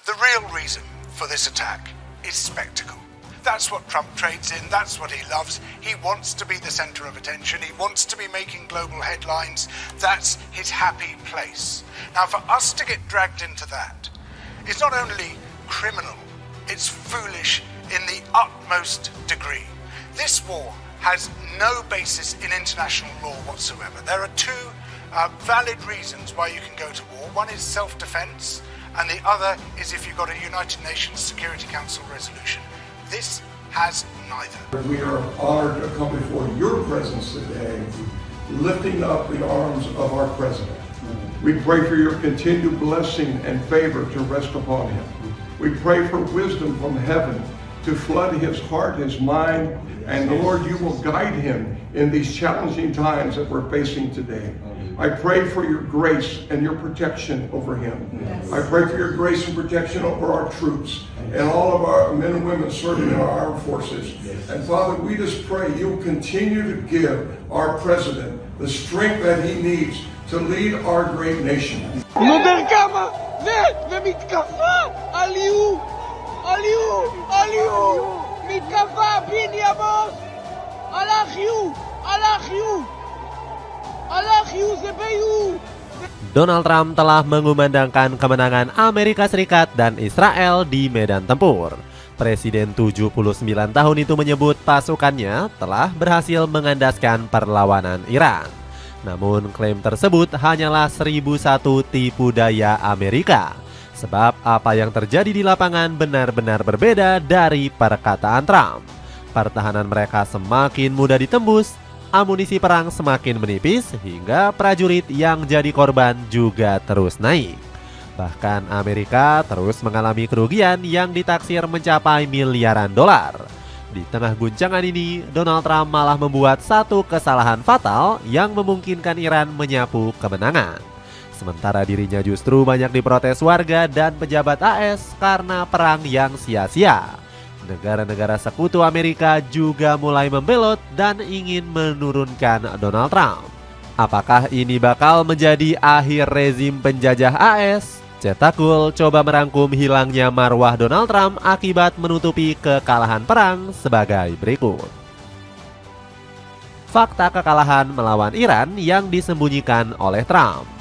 The real reason for this attack is spectacle. That's what Trump trades in, that's what he loves. He wants to be the center of attention, he wants to be making global headlines. That's his happy place. Now, for us to get dragged into that is not only criminal, it's foolish in the utmost degree. This war has no basis in international law whatsoever. There are two valid reasons why you can go to war. One is self-defense, and the other is if you've got a United Nations Security Council resolution. This has neither. We are honored to come before your presence today, lifting up the arms of our president. We pray for your continued blessing and favor to rest upon him. We pray for wisdom from heaven to flood his heart, his mind, and Lord, you will guide him in these challenging times that we're facing today. I pray for your grace and your protection over him. Yes. I pray for your grace and protection over our troops and all of our men and women serving in our armed forces. Yes. And Father, we just pray you'll continue to give our president the strength that he needs to lead our great nation. Donald Trump telah mengumandangkan kemenangan Amerika Serikat dan Israel di medan tempur. Presiden 79 tahun itu menyebut pasukannya telah berhasil mengandaskan perlawanan Iran. Namun klaim tersebut hanyalah 1001 tipu daya Amerika. Sebab apa yang terjadi di lapangan benar-benar berbeda dari perkataan Trump. Pertahanan mereka semakin mudah ditembus, amunisi perang semakin menipis, hingga prajurit yang jadi korban juga terus naik. Bahkan Amerika terus mengalami kerugian yang ditaksir mencapai miliaran dolar. Di tengah guncangan ini, Donald Trump malah membuat satu kesalahan fatal yang memungkinkan Iran menyapu kemenangan. Sementara dirinya justru banyak diprotes warga dan pejabat AS karena perang yang sia-sia. Negara-negara sekutu Amerika juga mulai membelot dan ingin menurunkan Donald Trump. Apakah ini bakal menjadi akhir rezim penjajah AS? Cetakul coba merangkum hilangnya marwah Donald Trump akibat menutupi kekalahan perang sebagai berikut. Fakta kekalahan melawan Iran yang disembunyikan oleh Trump.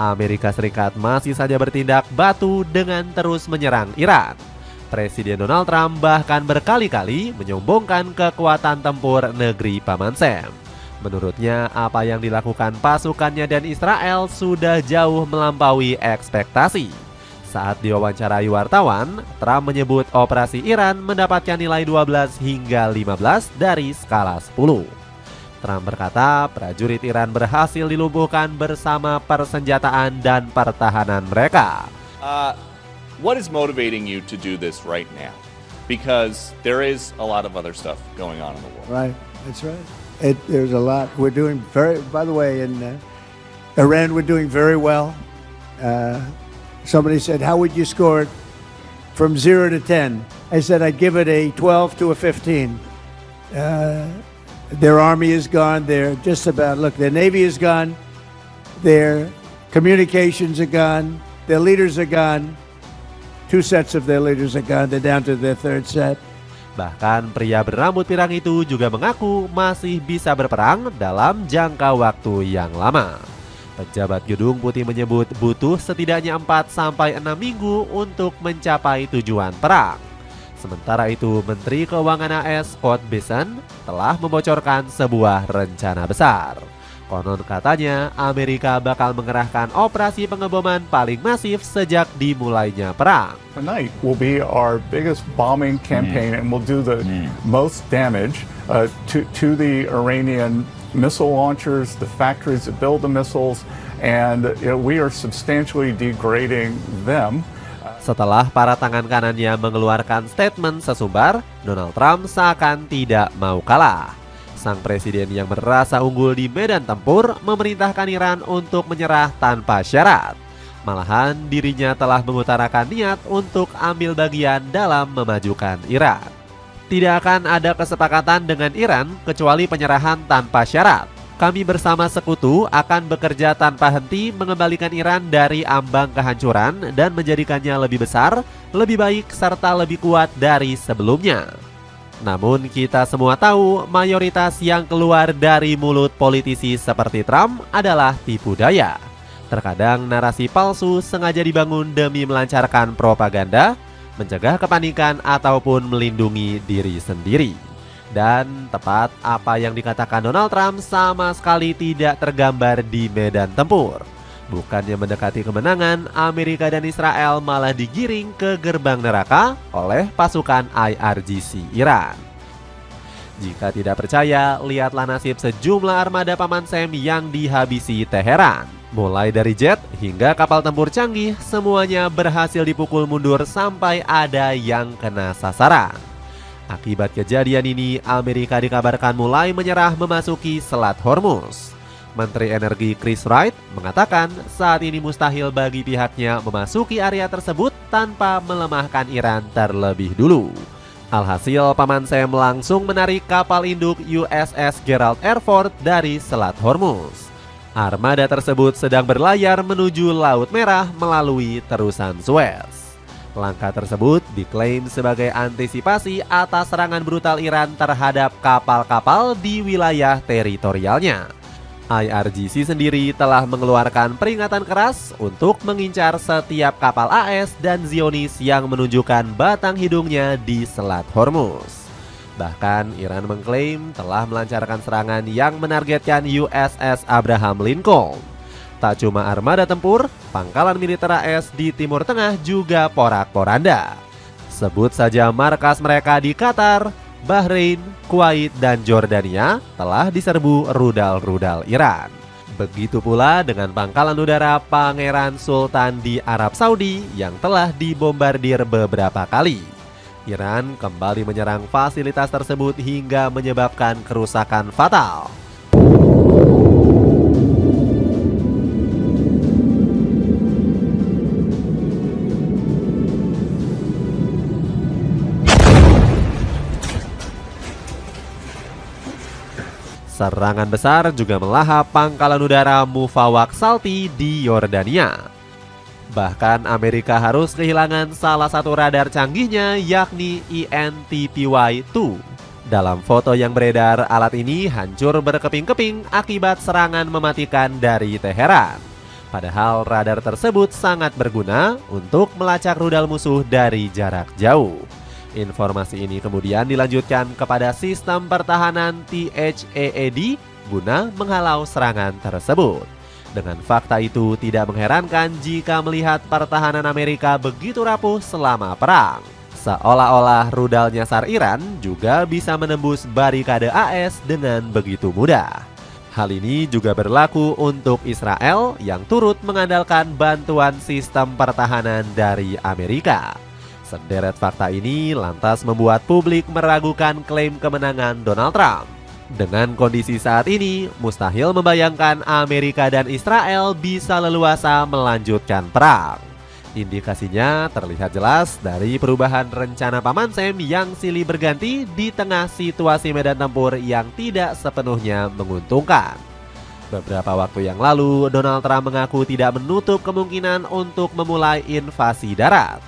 Amerika Serikat masih saja bertindak batu dengan terus menyerang Iran. Presiden Donald Trump bahkan berkali-kali menyombongkan kekuatan tempur negeri Paman Sam. Menurutnya, apa yang dilakukan pasukannya dan Israel sudah jauh melampaui ekspektasi. Saat diwawancarai wartawan, Trump menyebut operasi Iran mendapatkan nilai 12 hingga 15 dari skala 10. Trump berkata prajurit Iran berhasil dilumpuhkan bersama persenjataan dan pertahanan mereka. What is motivating you to do this right now? Because there is a lot of other stuff going on in the world. Right, that's right. There's a lot. We're doing by the way, in Iran we're doing very well. Somebody said, how would you score it from 0 to 10? I said I'd give it a 12 to a 15. Their army is gone. They're just about, look, their navy is gone. Their communications are gone. Their leaders are gone. 2 sets of their leaders are gone. They're down to their 3rd set. Bahkan pria berambut pirang itu juga mengaku masih bisa berperang dalam jangka waktu yang lama. Pejabat Gedung Putih menyebut butuh setidaknya 4-6 minggu untuk mencapai tujuan perang. Sementara itu, Menteri Keuangan AS Scott Bessent telah membocorkan sebuah rencana besar. Konon katanya, Amerika bakal mengerahkan operasi pengeboman paling masif sejak dimulainya perang. Tonight will be our biggest bombing campaign and we'll do the most damage to the Iranian missile launchers, the factories that build the missiles, and we are substantially degrading them. Setelah para tangan kanannya mengeluarkan statement sesumbar, Donald Trump seakan tidak mau kalah. Sang presiden yang merasa unggul di medan tempur memerintahkan Iran untuk menyerah tanpa syarat. Malahan dirinya telah mengutarakan niat untuk ambil bagian dalam memajukan Iran. Tidak akan ada kesepakatan dengan Iran kecuali penyerahan tanpa syarat. kami bersama sekutu akan bekerja tanpa henti mengembalikan Iran dari ambang kehancuran dan menjadikannya lebih besar, lebih baik, serta lebih kuat dari sebelumnya. Namun kita semua tahu mayoritas yang keluar dari mulut politisi seperti Trump adalah tipu daya. Terkadang narasi palsu sengaja dibangun demi melancarkan propaganda, mencegah kepanikan ataupun melindungi diri sendiri. Dan tepat apa yang dikatakan Donald Trump sama sekali tidak tergambar di medan tempur. Bukannya mendekati kemenangan, Amerika dan Israel malah digiring ke gerbang neraka oleh pasukan IRGC Iran. Jika tidak percaya, lihatlah nasib sejumlah armada Paman Sam yang dihabisi Teheran. Mulai dari jet hingga kapal tempur canggih, semuanya berhasil dipukul mundur sampai ada yang kena sasaran. Akibat kejadian ini, Amerika dikabarkan mulai menyerah memasuki Selat Hormuz. Menteri Energi Chris Wright mengatakan saat ini mustahil bagi pihaknya memasuki area tersebut tanpa melemahkan Iran terlebih dulu. Alhasil, Paman Sam langsung menarik kapal induk USS Gerald R. Ford dari Selat Hormuz. Armada tersebut sedang berlayar menuju Laut Merah melalui terusan Suez. Langkah tersebut diklaim sebagai antisipasi atas serangan brutal Iran terhadap kapal-kapal di wilayah teritorialnya. IRGC sendiri telah mengeluarkan peringatan keras untuk mengincar setiap kapal AS dan Zionis yang menunjukkan batang hidungnya di Selat Hormuz. Bahkan Iran mengklaim telah melancarkan serangan yang menargetkan USS Abraham Lincoln. Tak cuma armada tempur, pangkalan militer AS di Timur Tengah juga porak-poranda. Sebut saja markas mereka di Qatar, Bahrain, Kuwait, dan Jordania telah diserbu rudal-rudal Iran. Begitu pula dengan pangkalan udara Pangeran Sultan di Arab Saudi yang telah dibombardir beberapa kali. Iran kembali menyerang fasilitas tersebut hingga menyebabkan kerusakan fatal. Serangan besar juga melahap pangkalan udara Mufawak Salti di Yordania. Bahkan Amerika harus kehilangan salah satu radar canggihnya, yakni ENTPY-2. Dalam foto yang beredar, alat ini hancur berkeping-keping akibat serangan mematikan dari Teheran. Padahal radar tersebut sangat berguna untuk melacak rudal musuh dari jarak jauh. Informasi ini kemudian dilanjutkan kepada sistem pertahanan THAAD guna menghalau serangan tersebut. Dengan fakta itu tidak mengherankan jika melihat pertahanan Amerika begitu rapuh selama perang. Seolah-olah rudal nyasar Iran juga bisa menembus barikade AS dengan begitu mudah. Hal ini juga berlaku untuk Israel yang turut mengandalkan bantuan sistem pertahanan dari Amerika. Sederet fakta ini lantas membuat publik meragukan klaim kemenangan Donald Trump. Dengan kondisi saat ini, mustahil membayangkan Amerika dan Israel bisa leluasa melanjutkan perang. Indikasinya terlihat jelas dari perubahan rencana Paman Sam yang silih berganti di tengah situasi medan tempur yang tidak sepenuhnya menguntungkan. Beberapa waktu yang lalu, Donald Trump mengaku tidak menutup kemungkinan untuk memulai invasi darat.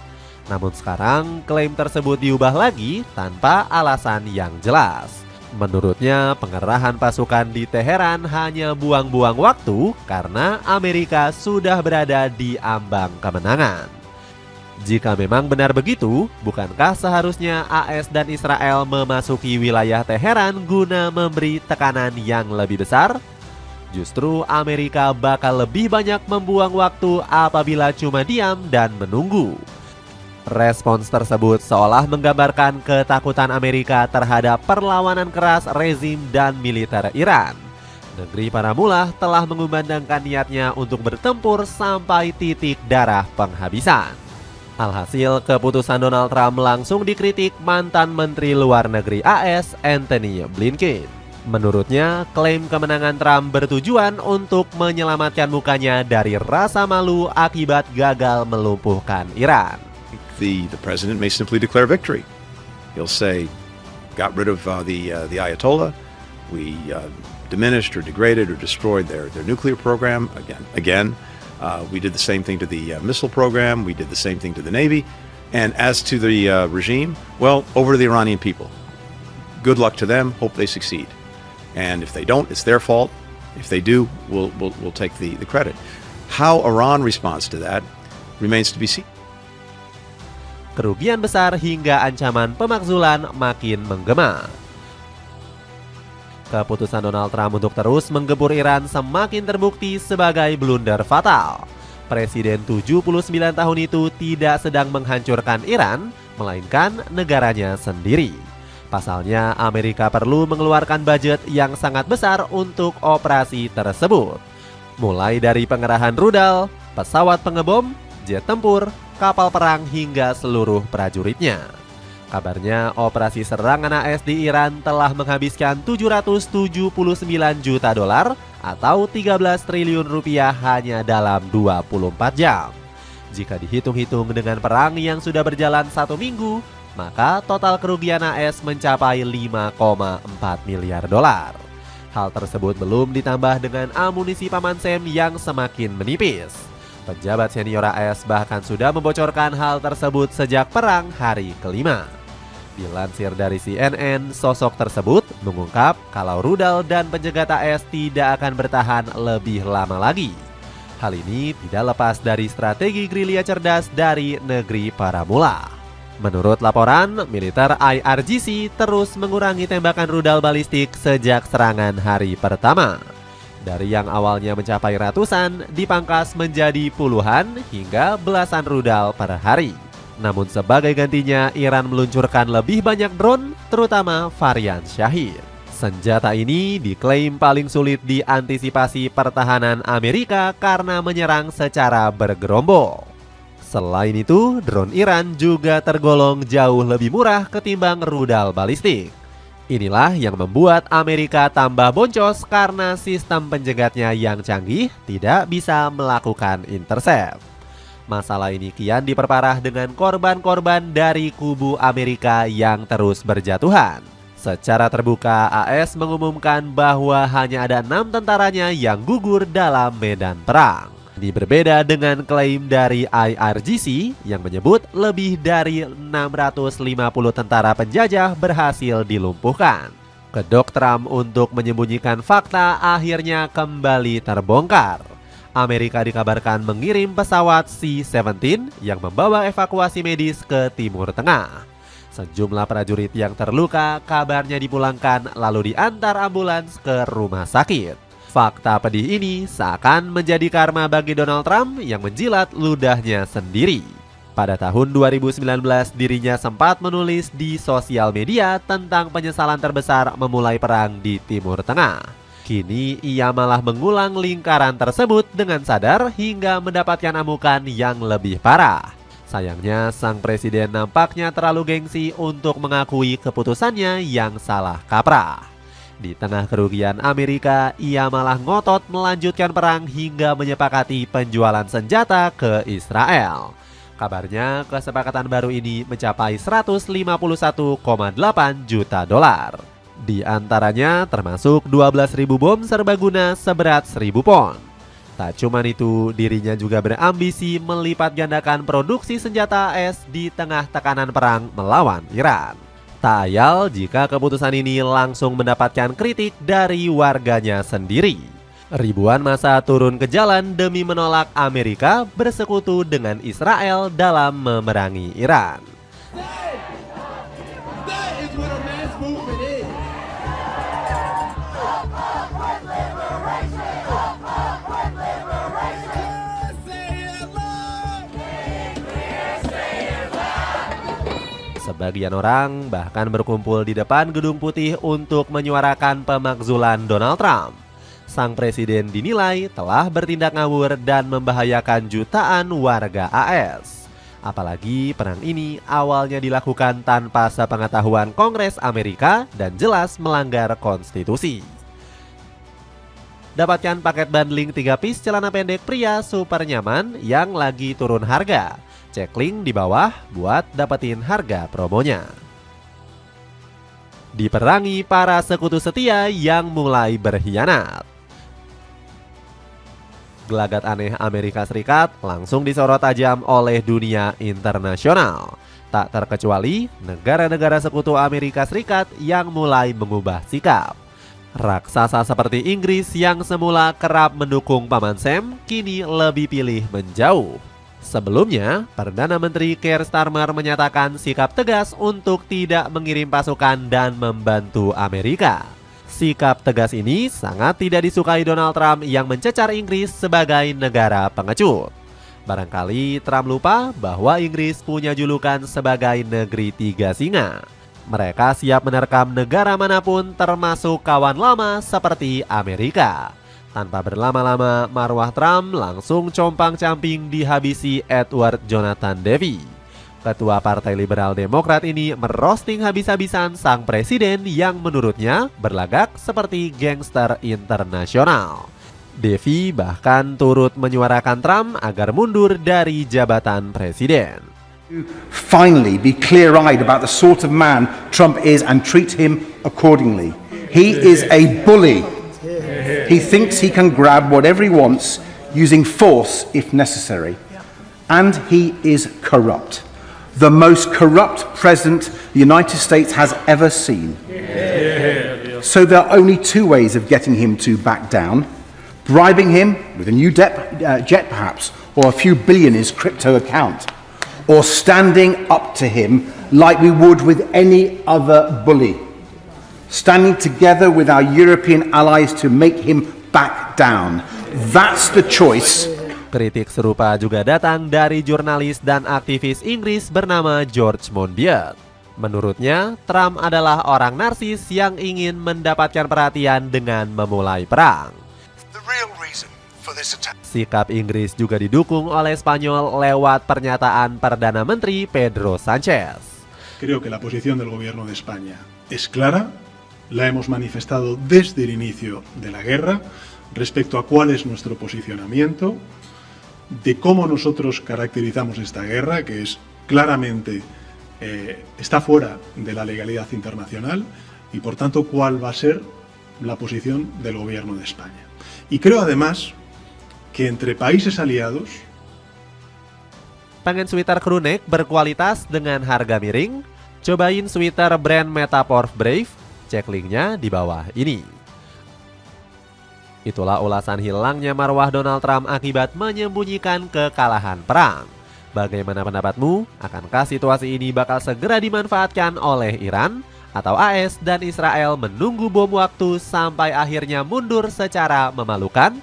Namun sekarang klaim tersebut diubah lagi tanpa alasan yang jelas. Menurutnya pengerahan pasukan di Teheran hanya buang-buang waktu karena Amerika sudah berada di ambang kemenangan. Jika memang benar begitu, bukankah seharusnya AS dan Israel memasuki wilayah Teheran guna memberi tekanan yang lebih besar? Justru Amerika bakal lebih banyak membuang waktu apabila cuma diam dan menunggu. Respons tersebut seolah menggambarkan ketakutan Amerika terhadap perlawanan keras rezim dan militer Iran. Negeri para mullah telah mengumandangkan niatnya untuk bertempur sampai titik darah penghabisan. Alhasil, keputusan Donald Trump langsung dikritik mantan Menteri Luar Negeri AS Antony Blinken. Menurutnya, klaim kemenangan Trump bertujuan untuk menyelamatkan mukanya dari rasa malu akibat gagal melumpuhkan Iran. The president may simply declare victory. He'll say, got rid of the Ayatollah. We diminished or degraded or destroyed their nuclear program. Again, we did the same thing to the missile program. We did the same thing to the Navy. And as to the regime, well, over to the Iranian people. Good luck to them. Hope they succeed. And if they don't, it's their fault. If they do, we'll take the credit. How Iran responds to that remains to be seen. Kerugian besar hingga ancaman pemakzulan makin menggema. Keputusan Donald Trump untuk terus menggebur Iran semakin terbukti sebagai blunder fatal. Presiden 79 tahun itu tidak sedang menghancurkan Iran, melainkan negaranya sendiri. Pasalnya, Amerika perlu mengeluarkan budget yang sangat besar untuk operasi tersebut. Mulai dari pengerahan rudal, pesawat pengebom, jet tempur, kapal perang hingga seluruh prajuritnya. Kabarnya operasi serangan AS di Iran telah menghabiskan 779 juta dolar atau 13 triliun rupiah hanya dalam 24 jam. Jika dihitung-hitung dengan perang yang sudah berjalan 1 minggu, maka total kerugian AS mencapai 5,4 miliar dolar. Hal tersebut belum ditambah dengan amunisi Paman Sam yang semakin menipis. Pejabat senior AS bahkan sudah membocorkan hal tersebut sejak perang hari kelima. Dilansir dari CNN, sosok tersebut mengungkap kalau rudal dan penjegat AS tidak akan bertahan lebih lama lagi. Hal ini tidak lepas dari strategi gerilya cerdas dari negeri para mula. Menurut laporan, militer IRGC terus mengurangi tembakan rudal balistik sejak serangan hari pertama. Dari yang awalnya mencapai ratusan, dipangkas menjadi puluhan hingga belasan rudal per hari. Namun sebagai gantinya, Iran meluncurkan lebih banyak drone, terutama varian Shahid. Senjata ini diklaim paling sulit diantisipasi pertahanan Amerika karena menyerang secara bergerombol. Selain itu, drone Iran juga tergolong jauh lebih murah ketimbang rudal balistik. Inilah yang membuat Amerika tambah boncos karena sistem penjegatnya yang canggih tidak bisa melakukan intercept. Masalah ini kian diperparah dengan korban-korban dari kubu Amerika yang terus berjatuhan. Secara terbuka, AS mengumumkan bahwa hanya ada 6 tentaranya yang gugur dalam medan perang. Ini berbeda dengan klaim dari IRGC yang menyebut lebih dari 650 tentara penjajah berhasil dilumpuhkan. Kedok Trump untuk menyembunyikan fakta akhirnya kembali terbongkar. Amerika dikabarkan mengirim pesawat C-17 yang membawa evakuasi medis ke Timur Tengah. Sejumlah prajurit yang terluka kabarnya dipulangkan lalu diantar ambulans ke rumah sakit. Fakta pedih ini seakan menjadi karma bagi Donald Trump yang menjilat ludahnya sendiri. Pada tahun 2019, dirinya sempat menulis di sosial media tentang penyesalan terbesar memulai perang di Timur Tengah. Kini ia malah mengulang lingkaran tersebut dengan sadar hingga mendapatkan amukan yang lebih parah. Sayangnya sang presiden nampaknya terlalu gengsi untuk mengakui keputusannya yang salah kaprah. Di tengah kerugian Amerika, ia malah ngotot melanjutkan perang hingga menyepakati penjualan senjata ke Israel. Kabarnya kesepakatan baru ini mencapai 151,8 juta dolar. Di antaranya termasuk 12.000 bom serbaguna seberat 1.000 pon. Tak cuma itu, dirinya juga berambisi melipat gandakan produksi senjata AS di tengah tekanan perang melawan Iran. Tak ayal jika keputusan ini langsung mendapatkan kritik dari warganya sendiri. Ribuan massa turun ke jalan demi menolak Amerika bersekutu dengan Israel dalam memerangi Iran. Sebagian orang bahkan berkumpul di depan Gedung Putih untuk menyuarakan pemakzulan Donald Trump. Sang presiden dinilai telah bertindak ngawur dan membahayakan jutaan warga AS. Apalagi perang ini awalnya dilakukan tanpa sepengetahuan Kongres Amerika dan jelas melanggar konstitusi. Dapatkan paket bundling 3 piece celana pendek pria super nyaman yang lagi turun harga. Cek link di bawah buat dapetin harga promonya. diperangi para sekutu setia yang mulai berkhianat. Gelagat aneh Amerika Serikat langsung disorot tajam oleh dunia internasional. Tak terkecuali negara-negara sekutu Amerika Serikat yang mulai mengubah sikap. Raksasa seperti Inggris yang semula kerap mendukung Paman Sam kini lebih pilih menjauh. Sebelumnya, Perdana Menteri Keir Starmer menyatakan sikap tegas untuk tidak mengirim pasukan dan membantu Amerika. Sikap tegas ini sangat tidak disukai Donald Trump yang mencecar Inggris sebagai negara pengecut. Barangkali Trump lupa bahwa Inggris punya julukan sebagai negeri tiga singa. Mereka siap menerkam negara manapun termasuk kawan lama seperti Amerika. Tanpa berlama-lama, marwah Trump langsung compang-camping dihabisi Edward Jonathan Davey. Ketua Partai Liberal Demokrat ini merosting habis-habisan sang presiden yang menurutnya berlagak seperti gangster internasional. Davey bahkan turut menyuarakan Trump agar mundur dari jabatan presiden. Finally be clear-eyed about the sort of man Trump is and treat him accordingly. He is a bully. He thinks he can grab whatever he wants using force if necessary. And he is corrupt. The most corrupt president the United States has ever seen. So there are only two ways of getting him to back down: bribing him with a new jet perhaps, or a few billion in his crypto account, or standing up to him like we would with any other bully. Standing together with our European allies to make him back down. That's the choice. Kritik serupa juga datang dari jurnalis dan aktivis Inggris bernama George Monbiot. Menurutnya, Trump adalah orang narsis yang ingin mendapatkan perhatian dengan memulai perang. The real reason for this attack. Sikap Inggris juga didukung oleh Spanyol lewat pernyataan Perdana Menteri Pedro Sánchez. Creo que la posición del gobierno de España es clara, la hemos manifestado desde el inicio de la guerra respecto a cuál es nuestro posicionamiento, de cómo nosotros caracterizamos esta guerra, que es claramente está fuera de la legalidad internacional, y por tanto cuál va a ser la posición del gobierno de España. Y creo además que entre países aliados. Pengen sweater crewneck berkualitas dengan harga miring? Cobain sweater brand Metaphor Brave, cek linknya di bawah ini. Itulah ulasan hilangnya marwah Donald Trump akibat menyembunyikan kekalahan perang. Bagaimana pendapatmu? Akankah situasi ini bakal segera dimanfaatkan oleh Iran? Atau AS dan Israel menunggu bom waktu sampai akhirnya mundur secara memalukan?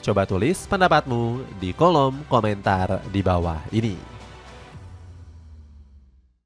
Coba tulis pendapatmu di kolom komentar di bawah ini.